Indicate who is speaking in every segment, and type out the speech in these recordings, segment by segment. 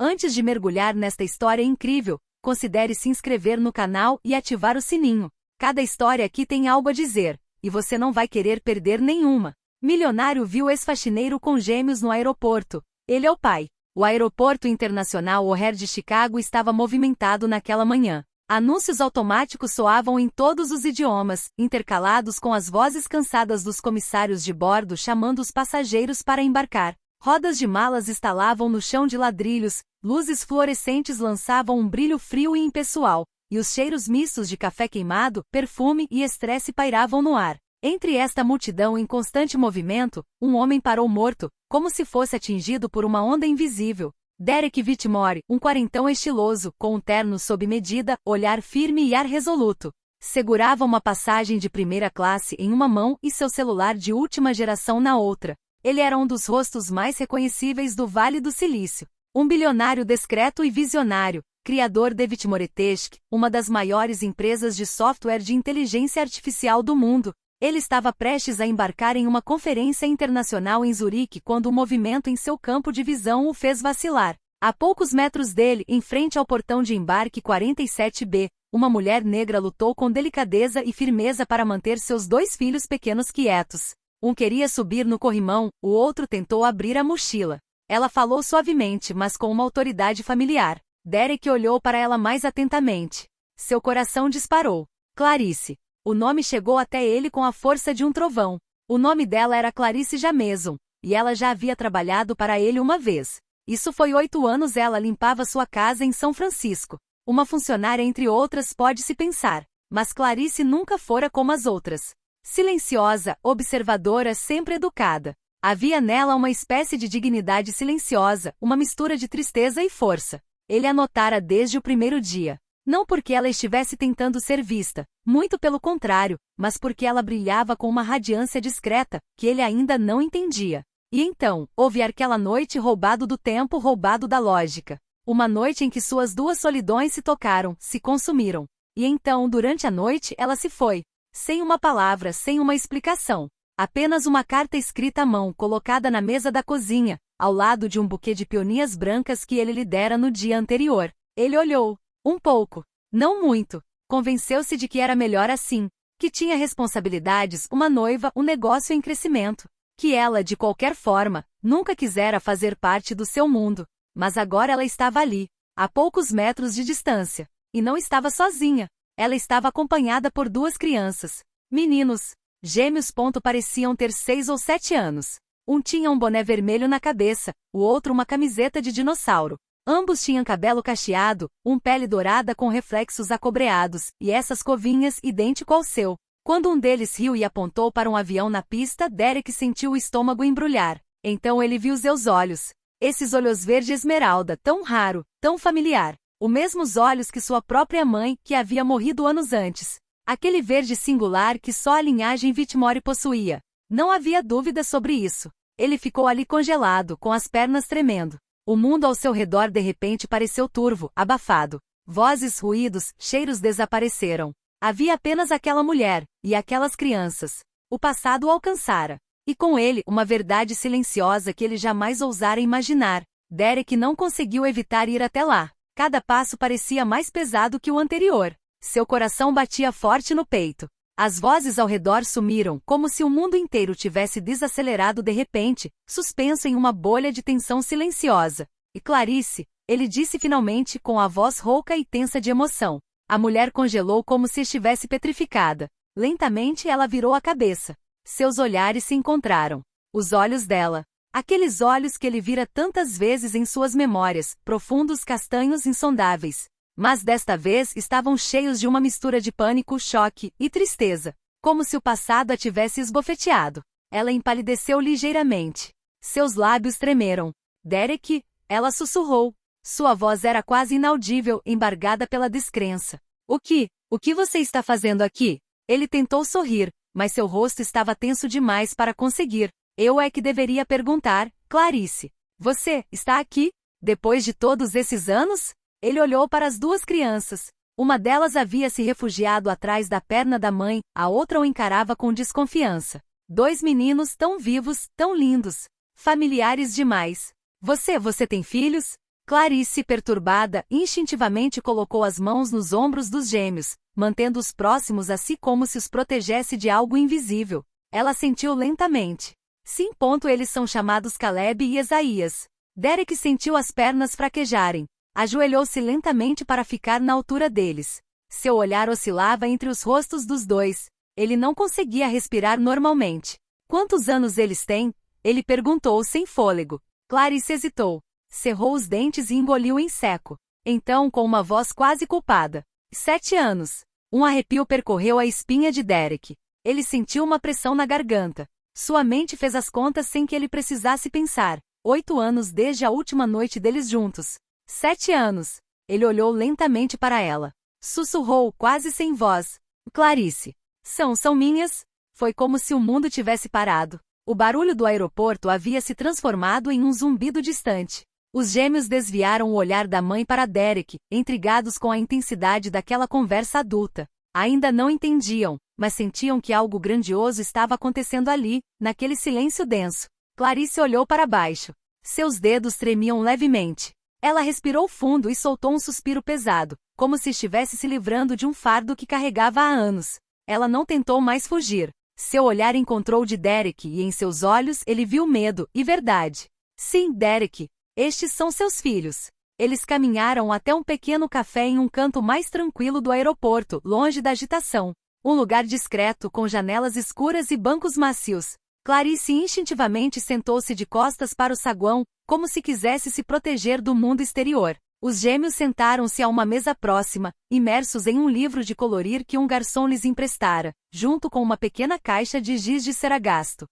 Speaker 1: Antes de mergulhar nesta história incrível, considere se inscrever no canal e ativar o sininho. Cada história aqui tem algo a dizer, e você não vai querer perder nenhuma. Milionário viu ex-faxineiro com gêmeos no aeroporto. Ele é o pai. O aeroporto internacional O'Hare de Chicago estava movimentado naquela manhã. Anúncios automáticos soavam em todos os idiomas, intercalados com as vozes cansadas dos comissários de bordo chamando os passageiros para embarcar. Rodas de malas estalavam no chão de ladrilhos, luzes fluorescentes lançavam um brilho frio e impessoal, e os cheiros mistos de café queimado, perfume e estresse pairavam no ar. Entre esta multidão em constante movimento, um homem parou morto, como se fosse atingido por uma onda invisível. Derek Whitmore, um quarentão estiloso, com um terno sob medida, olhar firme e ar resoluto. Segurava uma passagem de primeira classe em uma mão e seu celular de última geração na outra. Ele era um dos rostos mais reconhecíveis do Vale do Silício. Um bilionário discreto e visionário, criador de Whitmore-Tech, uma das maiores empresas de software de inteligência artificial do mundo. Ele estava prestes a embarcar em uma conferência internacional em Zurique quando o movimento em seu campo de visão o fez vacilar. A poucos metros dele, em frente ao portão de embarque 47B, uma mulher negra lutou com delicadeza e firmeza para manter seus 2 filhos pequenos quietos. Um queria subir no corrimão, o outro tentou abrir a mochila. Ela falou suavemente, mas com uma autoridade familiar. Derek olhou para ela mais atentamente. Seu coração disparou. Clarice. O nome chegou até ele com a força de um trovão. O nome dela era Clarice Jameson, e ela já havia trabalhado para ele uma vez. Isso foi 8 anos ela limpava sua casa em São Francisco. Uma funcionária entre outras pode-se pensar. Mas Clarice nunca fora como as outras. Silenciosa, observadora, sempre educada. Havia nela uma espécie de dignidade silenciosa, uma mistura de tristeza e força. Ele a notara desde o primeiro dia. Não porque ela estivesse tentando ser vista, muito pelo contrário, mas porque ela brilhava com uma radiância discreta, que ele ainda não entendia. E então, houve aquela noite roubado do tempo, roubado da lógica. Uma noite em que suas 2 solidões se tocaram, se consumiram. E então, durante a noite, ela se foi. Sem uma palavra, sem uma explicação. Apenas uma carta escrita à mão, colocada na mesa da cozinha, ao lado de um buquê de peonias brancas que ele lhe dera no dia anterior. Ele olhou. Um pouco. Não muito. Convenceu-se de que era melhor assim. Que tinha responsabilidades, uma noiva, um negócio em crescimento. Que ela, de qualquer forma, nunca quisera fazer parte do seu mundo. Mas agora ela estava ali, a poucos metros de distância. E não estava sozinha. Ela estava acompanhada por 2 crianças. Meninos. Gêmeos. Pareciam ter 6 ou 7 anos. Um tinha um boné vermelho na cabeça, o outro uma camiseta de dinossauro. Ambos tinham cabelo cacheado, pele dourada com reflexos acobreados, e essas covinhas idêntico ao seu. Quando um deles riu e apontou para um avião na pista, Derek sentiu o estômago embrulhar. Então ele viu seus olhos. Esses olhos verde esmeralda, tão raro, tão familiar. Os mesmos olhos que sua própria mãe, que havia morrido anos antes. Aquele verde singular que só a linhagem Whitmore possuía. Não havia dúvida sobre isso. Ele ficou ali congelado, com as pernas tremendo. O mundo ao seu redor de repente pareceu turvo, abafado. Vozes, ruídos, cheiros desapareceram. Havia apenas aquela mulher, e aquelas crianças. O passado o alcançara. E com ele, uma verdade silenciosa que ele jamais ousara imaginar. Derek não conseguiu evitar ir até lá. Cada passo parecia mais pesado que o anterior. Seu coração batia forte no peito. As vozes ao redor sumiram, como se o mundo inteiro tivesse desacelerado de repente, suspenso em uma bolha de tensão silenciosa. E Clarice, ele disse finalmente com a voz rouca e tensa de emoção. A mulher congelou como se estivesse petrificada. Lentamente ela virou a cabeça. Seus olhares se encontraram. Os olhos dela. Aqueles olhos que ele vira tantas vezes em suas memórias, profundos castanhos insondáveis. Mas desta vez estavam cheios de uma mistura de pânico, choque e tristeza. Como se o passado a tivesse esbofeteado. Ela empalideceu ligeiramente. Seus lábios tremeram. Derek, ela sussurrou. Sua voz era quase inaudível, embargada pela descrença. O que você está fazendo aqui? Ele tentou sorrir, mas seu rosto estava tenso demais para conseguir. Eu é que deveria perguntar, Clarice. Você está aqui? Depois de todos esses anos? Ele olhou para as 2 crianças. Uma delas havia se refugiado atrás da perna da mãe, a outra o encarava com desconfiança. 2 meninos tão vivos, tão lindos. Familiares demais. Você tem filhos? Clarice, perturbada, instintivamente colocou as mãos nos ombros dos gêmeos, mantendo-os próximos a si como se os protegesse de algo invisível. Ela sentiu lentamente. Sim. Eles são chamados Caleb e Esaías. Derek sentiu as pernas fraquejarem. Ajoelhou-se lentamente para ficar na altura deles. Seu olhar oscilava entre os rostos dos dois. Ele não conseguia respirar normalmente. Quantos anos eles têm? Ele perguntou sem fôlego. Clarice hesitou. Cerrou os dentes e engoliu em seco. Então, com uma voz quase culpada. 7 anos. Um arrepio percorreu a espinha de Derek. Ele sentiu uma pressão na garganta. Sua mente fez as contas sem que ele precisasse pensar. 8 anos desde a última noite deles juntos. 7 anos. Ele olhou lentamente para ela. Sussurrou, quase sem voz. Clarice. São minhas? Foi como se o mundo tivesse parado. O barulho do aeroporto havia se transformado em um zumbido distante. Os gêmeos desviaram o olhar da mãe para Derek, intrigados com a intensidade daquela conversa adulta. Ainda não entendiam, mas sentiam que algo grandioso estava acontecendo ali, naquele silêncio denso. Clarice olhou para baixo. Seus dedos tremiam levemente. Ela respirou fundo e soltou um suspiro pesado, como se estivesse se livrando de um fardo que carregava há anos. Ela não tentou mais fugir. Seu olhar encontrou o de Derek e em seus olhos ele viu medo e verdade. Sim, Derek. Estes são seus filhos. Eles caminharam até um pequeno café em um canto mais tranquilo do aeroporto, longe da agitação. Um lugar discreto com janelas escuras e bancos macios. Clarice instintivamente sentou-se de costas para o saguão, como se quisesse se proteger do mundo exterior. Os gêmeos sentaram-se a uma mesa próxima, imersos em um livro de colorir que um garçom lhes emprestara, junto com uma pequena caixa de giz de ceragasto.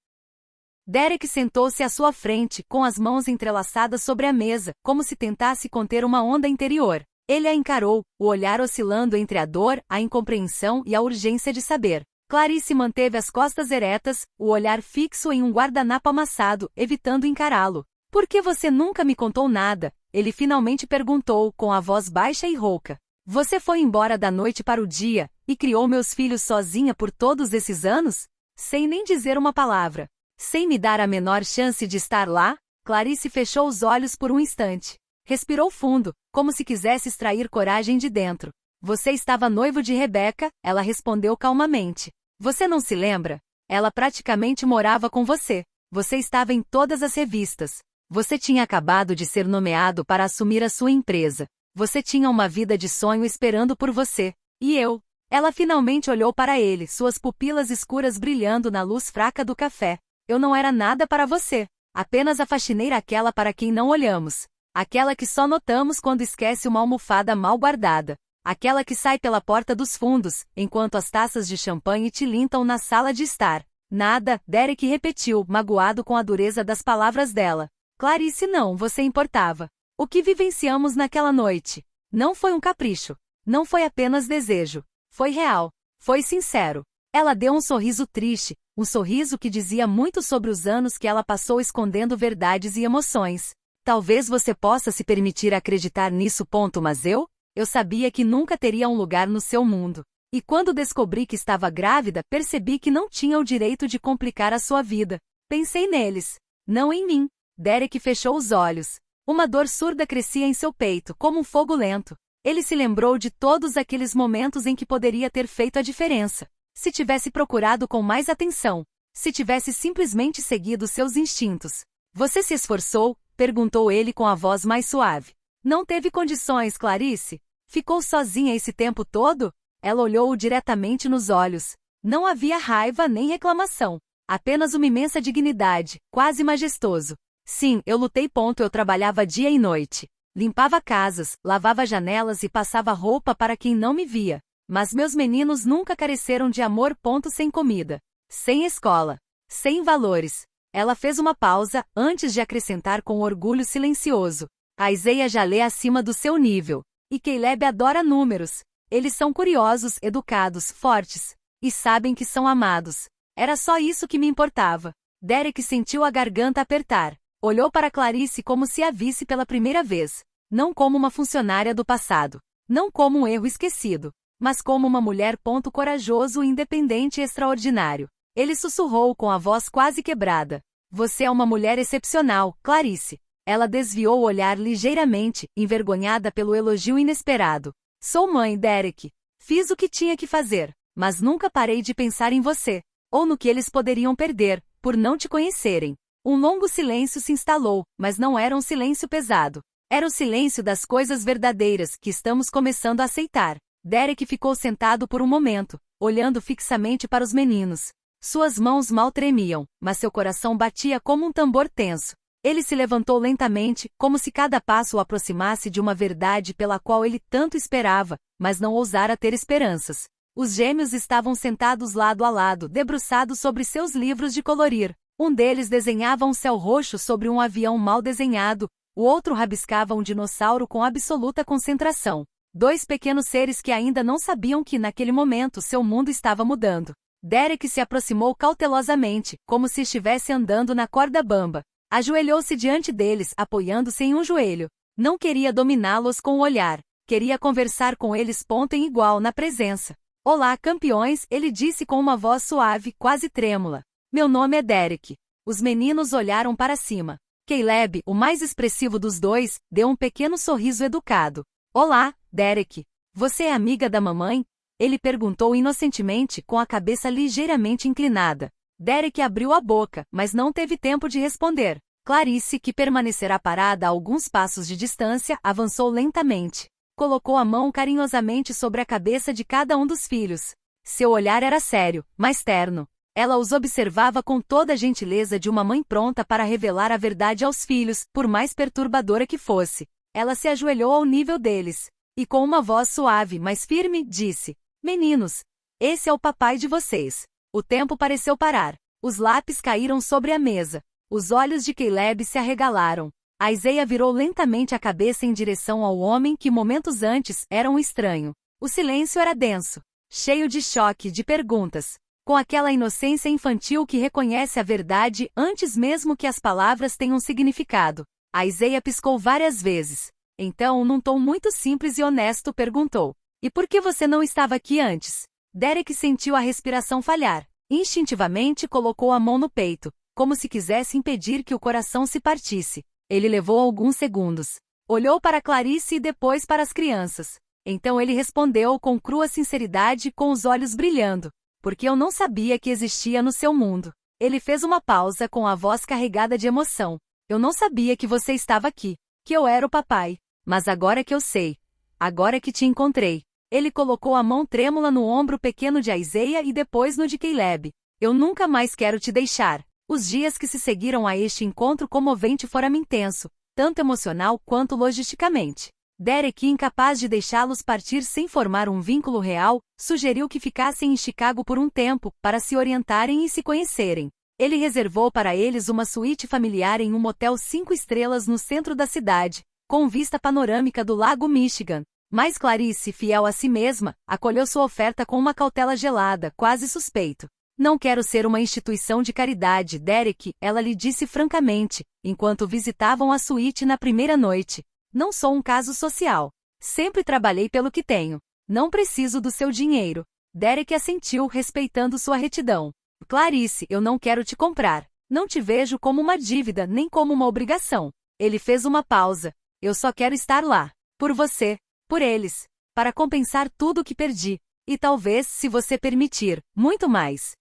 Speaker 1: Derek sentou-se à sua frente, com as mãos entrelaçadas sobre a mesa, como se tentasse conter uma onda interior. Ele a encarou, o olhar oscilando entre a dor, a incompreensão e a urgência de saber. Clarice manteve as costas eretas, o olhar fixo em um guardanapo amassado, evitando encará-lo. Por que você nunca me contou nada? Ele finalmente perguntou, com a voz baixa e rouca. Você foi embora da noite para o dia, e criou meus filhos sozinha por todos esses anos? Sem nem dizer uma palavra. Sem me dar a menor chance de estar lá? Clarice fechou os olhos por um instante. Respirou fundo, como se quisesse extrair coragem de dentro. Você estava noivo de Rebecca? Ela respondeu calmamente. Você não se lembra? Ela praticamente morava com você. Você estava em todas as revistas. Você tinha acabado de ser nomeado para assumir a sua empresa. Você tinha uma vida de sonho esperando por você. E eu? Ela finalmente olhou para ele, suas pupilas escuras brilhando na luz fraca do café. Eu não era nada para você. Apenas a faxineira aquela para quem não olhamos. Aquela que só notamos quando esquece uma almofada mal guardada. Aquela que sai pela porta dos fundos, enquanto as taças de champanhe tilintam na sala de estar. Nada, Derek repetiu, magoado com a dureza das palavras dela. Clarice, não, você importava. O que vivenciamos naquela noite? Não foi um capricho. Não foi apenas desejo. Foi real. Foi sincero. Ela deu um sorriso triste, um sorriso que dizia muito sobre os anos que ela passou escondendo verdades e emoções. Talvez você possa se permitir acreditar nisso, mas eu sabia que nunca teria um lugar no seu mundo. E quando descobri que estava grávida, percebi que não tinha o direito de complicar a sua vida. Pensei neles, não em mim. Derek fechou os olhos. Uma dor surda crescia em seu peito, como um fogo lento. Ele se lembrou de todos aqueles momentos em que poderia ter feito a diferença. Se tivesse procurado com mais atenção. Se tivesse simplesmente seguido seus instintos. Você se esforçou? Perguntou ele com a voz mais suave. Não teve condições, Clarice? Ficou sozinha esse tempo todo? Ela olhou-o diretamente nos olhos. Não havia raiva nem reclamação. Apenas uma imensa dignidade, quase majestoso. Sim, eu lutei. Eu trabalhava dia e noite. Limpava casas, lavava janelas e passava roupa para quem não me via. Mas meus meninos nunca careceram de amor. Sem comida. Sem escola. Sem valores. Ela fez uma pausa, antes de acrescentar com orgulho silencioso. A Isaiah já lê acima do seu nível. E Caleb adora números. Eles são curiosos, educados, fortes. E sabem que são amados. Era só isso que me importava. Derek sentiu a garganta apertar. Olhou para Clarice como se a visse pela primeira vez. Não como uma funcionária do passado. Não como um erro esquecido. Mas como uma mulher. Corajoso, independente e extraordinário. Ele sussurrou com a voz quase quebrada. Você é uma mulher excepcional, Clarice. Ela desviou o olhar ligeiramente, envergonhada pelo elogio inesperado. Sou mãe, Derek. Fiz o que tinha que fazer, mas nunca parei de pensar em você, ou no que eles poderiam perder, por não te conhecerem. Um longo silêncio se instalou, mas não era um silêncio pesado. Era o silêncio das coisas verdadeiras que estamos começando a aceitar. Derek ficou sentado por um momento, olhando fixamente para os meninos. Suas mãos mal tremiam, mas seu coração batia como um tambor tenso. Ele se levantou lentamente, como se cada passo o aproximasse de uma verdade pela qual ele tanto esperava, mas não ousara ter esperanças. Os gêmeos estavam sentados lado a lado, debruçados sobre seus livros de colorir. Um deles desenhava um céu roxo sobre um avião mal desenhado, o outro rabiscava um dinossauro com absoluta concentração. Dois pequenos seres que ainda não sabiam que naquele momento seu mundo estava mudando. Derek se aproximou cautelosamente, como se estivesse andando na corda bamba. Ajoelhou-se diante deles, apoiando-se em um joelho. Não queria dominá-los com o olhar. Queria conversar com eles ponto em igual na presença. Olá, campeões, ele disse com uma voz suave, quase trêmula. Meu nome é Derek. Os meninos olharam para cima. Caleb, o mais expressivo dos dois, deu um pequeno sorriso educado. Olá, Derek. Você é amiga da mamãe? Ele perguntou inocentemente, com a cabeça ligeiramente inclinada. Derek abriu a boca, mas não teve tempo de responder. Clarice, que permanecerá parada a alguns passos de distância, avançou lentamente. Colocou a mão carinhosamente sobre a cabeça de cada um dos filhos. Seu olhar era sério, mas terno. Ela os observava com toda a gentileza de uma mãe pronta para revelar a verdade aos filhos, por mais perturbadora que fosse. Ela se ajoelhou ao nível deles. E com uma voz suave, mas firme, disse: Meninos, esse é o papai de vocês. O tempo pareceu parar. Os lápis caíram sobre a mesa. Os olhos de Caleb se arregalaram. Isaiah virou lentamente a cabeça em direção ao homem que momentos antes era um estranho. O silêncio era denso, cheio de choque, de perguntas. Com aquela inocência infantil que reconhece a verdade antes mesmo que as palavras tenham significado. Isaiah piscou várias vezes. Então, num tom muito simples e honesto, perguntou: E por que você não estava aqui antes? Derek sentiu a respiração falhar. Instintivamente colocou a mão no peito, como se quisesse impedir que o coração se partisse. Ele levou alguns segundos. Olhou para Clarice e depois para as crianças. Então ele respondeu com crua sinceridade, com os olhos brilhando: Porque eu não sabia que existia no seu mundo. Ele fez uma pausa com a voz carregada de emoção. Eu não sabia que você estava aqui, que eu era o papai. Mas agora que eu sei. Agora que te encontrei. Ele colocou a mão trêmula no ombro pequeno de Isaiah e depois no de Caleb. Eu nunca mais quero te deixar. Os dias que se seguiram a este encontro comovente foram intenso, tanto emocional quanto logisticamente. Derek, incapaz de deixá-los partir sem formar um vínculo real, sugeriu que ficassem em Chicago por um tempo, para se orientarem e se conhecerem. Ele reservou para eles uma suíte familiar em um motel 5 estrelas no centro da cidade, com vista panorâmica do Lago Michigan. Mas Clarice, fiel a si mesma, acolheu sua oferta com uma cautela gelada, quase suspeito. Não quero ser uma instituição de caridade, Derek, ela lhe disse francamente, enquanto visitavam a suíte na primeira noite. Não sou um caso social. Sempre trabalhei pelo que tenho. Não preciso do seu dinheiro. Derek assentiu, respeitando sua retidão. Clarice, eu não quero te comprar. Não te vejo como uma dívida, nem como uma obrigação. Ele fez uma pausa. Eu só quero estar lá. Por você. Por eles. Para compensar tudo o que perdi. E talvez, se você permitir, muito mais.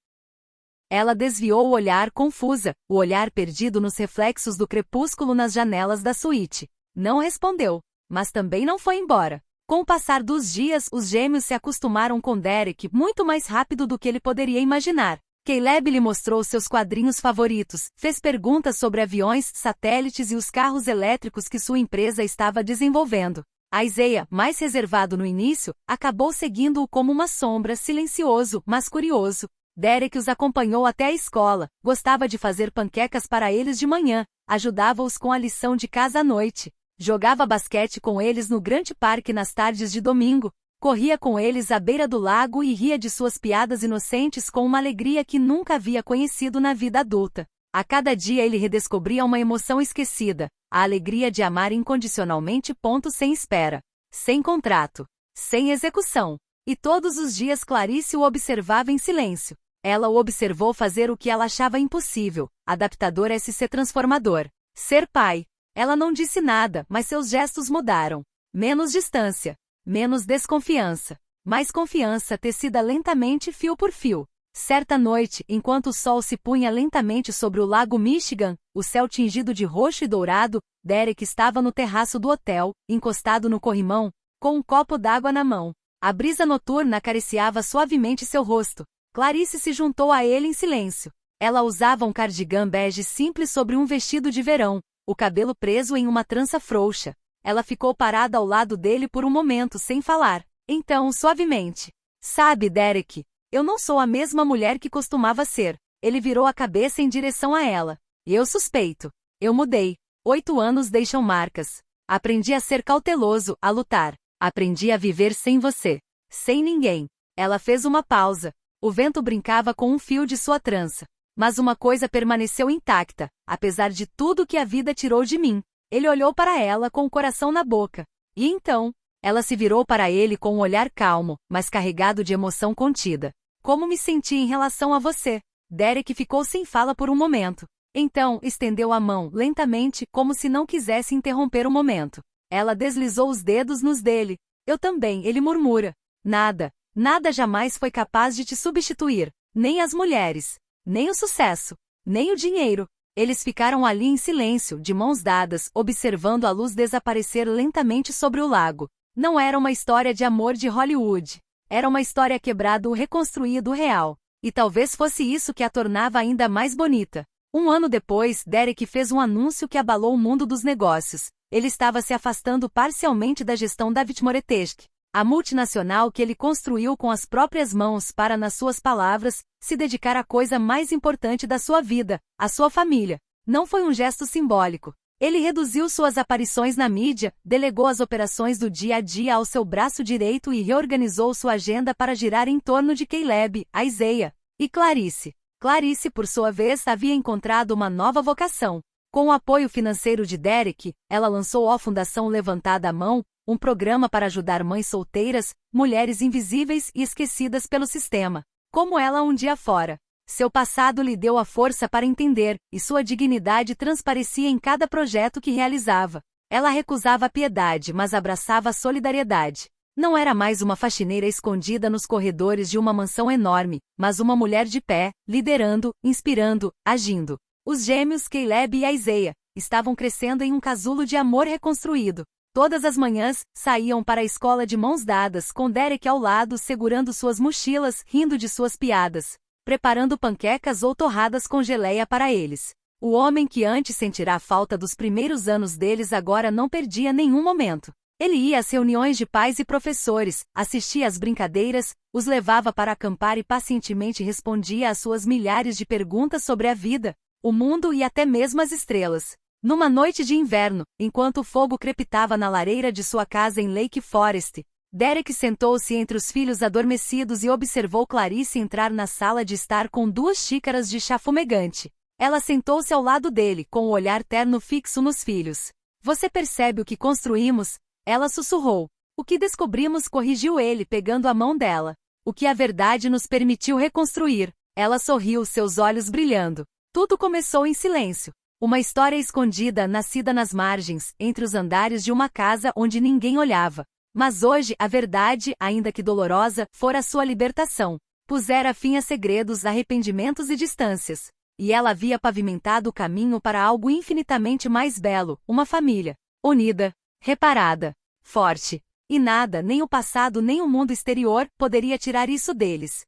Speaker 1: Ela desviou o olhar confusa, o olhar perdido nos reflexos do crepúsculo nas janelas da suíte. Não respondeu, mas também não foi embora. Com o passar dos dias, os gêmeos se acostumaram com Derek muito mais rápido do que ele poderia imaginar. Caleb lhe mostrou seus quadrinhos favoritos, fez perguntas sobre aviões, satélites e os carros elétricos que sua empresa estava desenvolvendo. Isaiah, mais reservado no início, acabou seguindo-o como uma sombra, silencioso, mas curioso. Derek os acompanhou até a escola, gostava de fazer panquecas para eles de manhã, ajudava-os com a lição de casa à noite, jogava basquete com eles no grande parque nas tardes de domingo, corria com eles à beira do lago e ria de suas piadas inocentes com uma alegria que nunca havia conhecido na vida adulta. A cada dia ele redescobria uma emoção esquecida, a alegria de amar incondicionalmente. Sem espera, sem contrato, sem execução. E todos os dias Clarice o observava em silêncio. Ela o observou fazer o que ela achava impossível, adaptador SC transformador. Ser pai. Ela não disse nada, mas seus gestos mudaram. Menos distância. Menos desconfiança. Mais confiança tecida lentamente fio por fio. Certa noite, enquanto o sol se punha lentamente sobre o lago Michigan, o céu tingido de roxo e dourado, Derek estava no terraço do hotel, encostado no corrimão, com um copo d'água na mão. A brisa noturna acariciava suavemente seu rosto. Clarice se juntou a ele em silêncio. Ela usava um cardigan bege simples sobre um vestido de verão, o cabelo preso em uma trança frouxa. Ela ficou parada ao lado dele por um momento sem falar. Então, suavemente: "Sabe, Derek, eu não sou a mesma mulher que costumava ser." Ele virou a cabeça em direção a ela. "Eu suspeito. Eu mudei. 8 anos deixam marcas. Aprendi a ser cauteloso, a lutar. Aprendi a viver sem você. Sem ninguém." Ela fez uma pausa. O vento brincava com um fio de sua trança. "Mas uma coisa permaneceu intacta, apesar de tudo que a vida tirou de mim." Ele olhou para ela com o coração na boca. E então, ela se virou para ele com um olhar calmo, mas carregado de emoção contida. "Como me senti em relação a você?" Derek ficou sem fala por um momento. Então, estendeu a mão, lentamente, como se não quisesse interromper o momento. Ela deslizou os dedos nos dele. "Eu também," ele murmura. Nada jamais foi capaz de te substituir. Nem as mulheres. Nem o sucesso. Nem o dinheiro." Eles ficaram ali em silêncio, de mãos dadas, observando a luz desaparecer lentamente sobre o lago. Não era uma história de amor de Hollywood. Era uma história quebrado, reconstruído, real. E talvez fosse isso que a tornava ainda mais bonita. 1 ano depois, Derek fez um anúncio que abalou o mundo dos negócios. Ele estava se afastando parcialmente da gestão da Vitmoretesque, a multinacional que ele construiu com as próprias mãos para, nas suas palavras, se dedicar à coisa mais importante da sua vida, a sua família. Não foi um gesto simbólico. Ele reduziu suas aparições na mídia, delegou as operações do dia a dia ao seu braço direito e reorganizou sua agenda para girar em torno de Caleb, Isaiah e Clarice. Clarice, por sua vez, havia encontrado uma nova vocação. Com o apoio financeiro de Derek, ela lançou a Fundação Levantada à Mão, um programa para ajudar mães solteiras, mulheres invisíveis e esquecidas pelo sistema. Como ela um dia fora. Seu passado lhe deu a força para entender, e sua dignidade transparecia em cada projeto que realizava. Ela recusava a piedade, mas abraçava a solidariedade. Não era mais uma faxineira escondida nos corredores de uma mansão enorme, mas uma mulher de pé, liderando, inspirando, agindo. Os gêmeos Caleb e Isaiah estavam crescendo em um casulo de amor reconstruído. Todas as manhãs, saíam para a escola de mãos dadas, com Derek ao lado segurando suas mochilas, rindo de suas piadas, preparando panquecas ou torradas com geleia para eles. O homem que antes sentirá a falta dos primeiros anos deles agora não perdia nenhum momento. Ele ia às reuniões de pais e professores, assistia às brincadeiras, os levava para acampar e pacientemente respondia às suas milhares de perguntas sobre a vida, o mundo e até mesmo as estrelas. Numa noite de inverno, enquanto o fogo crepitava na lareira de sua casa em Lake Forest, Derek sentou-se entre os filhos adormecidos e observou Clarice entrar na sala de estar com 2 xícaras de chá fumegante. Ela sentou-se ao lado dele, com o olhar terno fixo nos filhos. "Você percebe o que construímos?" Ela sussurrou. "O que descobrimos?" corrigiu ele, pegando a mão dela. "O que a verdade nos permitiu reconstruir." Ela sorriu, seus olhos brilhando. Tudo começou em silêncio. Uma história escondida, nascida nas margens, entre os andares de uma casa onde ninguém olhava. Mas hoje, a verdade, ainda que dolorosa, fora sua libertação. Pusera fim a segredos, arrependimentos e distâncias. E ela havia pavimentado o caminho para algo infinitamente mais belo, uma família. Unida, reparada, forte. E nada, nem o passado nem o mundo exterior, poderia tirar isso deles.